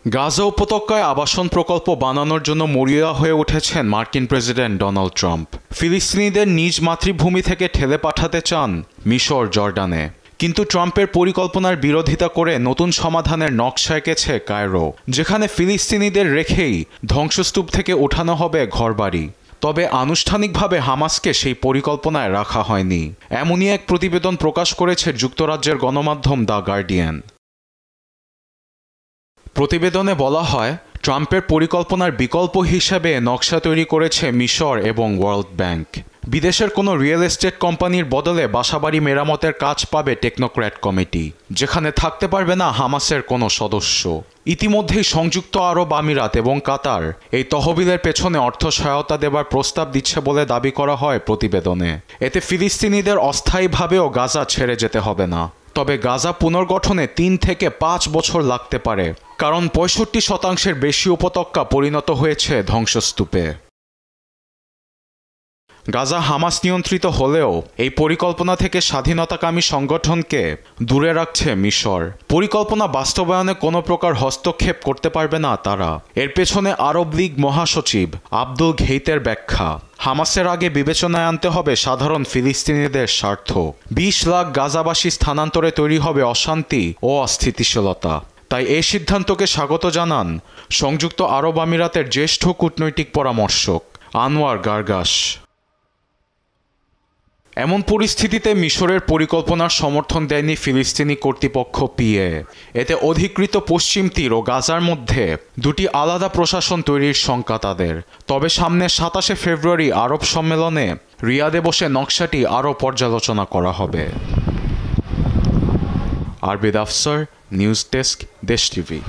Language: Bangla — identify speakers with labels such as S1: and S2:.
S1: গাজা উপত্যকায় আবাসন প্রকল্প বানানোর জন্য মরিয়া হয়ে উঠেছেন মার্কিন প্রেসিডেন্ট ডোনাল্ড ট্রাম্প। ফিলিস্তিনিদের নিজ মাতৃভূমি থেকে ঠেলে পাঠাতে চান মিশর, জর্ডানে। কিন্তু ট্রাম্পের পরিকল্পনার বিরোধিতা করে নতুন সমাধানের নকশা এঁকেছে কায়রো, যেখানে ফিলিস্তিনিদের রেখেই ধ্বংসস্তূপ থেকে ওঠানো হবে ঘরবাড়ি। তবে আনুষ্ঠানিকভাবে হামাসকে সেই পরিকল্পনায় রাখা হয়নি, এমনই এক প্রতিবেদন প্রকাশ করেছে যুক্তরাজ্যের গণমাধ্যম দ্য গার্ডিয়ান। প্রতিবেদনে বলা হয়, ট্রাম্পের পরিকল্পনার বিকল্প হিসেবে নকশা তৈরি করেছে মিশর এবং ওয়ার্ল্ড ব্যাংক। বিদেশের কোনো রিয়েল এস্টেট কোম্পানির বদলে বাসাবাড়ি মেরামতের কাজ পাবে টেকনোক্র্যাট কমিটি, যেখানে থাকতে পারবে না হামাসের কোনো সদস্য। ইতিমধ্যেই সংযুক্ত আরব আমিরাত এবং কাতার এই তহবিলের পেছনে অর্থ সহায়তা দেবার প্রস্তাব দিচ্ছে বলে দাবি করা হয় প্রতিবেদনে। এতে ফিলিস্তিনিদের অস্থায়ীভাবেও গাজা ছেড়ে যেতে হবে না। তবে গাজা পুনর্গঠনে 3 থেকে 5 বছর লাগতে পারে, কারণ 65% বেশি উপত্যকা পরিণত হয়েছে ধ্বংসস্তূপে। গাজা হামাস নিয়ন্ত্রিত হলেও এই পরিকল্পনা থেকে স্বাধীনতাকামী সংগঠনকে দূরে রাখছে মিশর। পরিকল্পনা বাস্তবায়নে কোনো প্রকার হস্তক্ষেপ করতে পারবে না তারা। এর পেছনে আরব লীগ মহাসচিব আব্দুল ঘেইতের ব্যাখ্যা, হামাসের আগে বিবেচনায় আনতে হবে সাধারণ ফিলিস্তিনিদের স্বার্থ। 20 লাখ গাজাবাসী স্থানান্তরে তৈরি হবে অশান্তি ও অস্থিতিশীলতা। তাই এই সিদ্ধান্তকে স্বাগত জানান সংযুক্ত আরব আমিরাতের জ্যেষ্ঠ কূটনৈতিক পরামর্শক আনোয়ার গার্গাস। এমন পরিস্থিতিতে মিশরের পরিকল্পনার সমর্থন দেয়নি ফিলিস্তিনি কর্তৃপক্ষ পিএ। এতে অধিকৃত পশ্চিম তীর ও গাজার মধ্যে দুটি আলাদা প্রশাসন তৈরির শঙ্কা তাদের। তবে সামনে 27 ফেব্রুয়ারি আরব সম্মেলনে রিয়াদে বসে নকশাটি আরও পর্যালোচনা করা হবে। আরবিদ আফসার, নিউজ ডেস্ক, দেশ টিভি।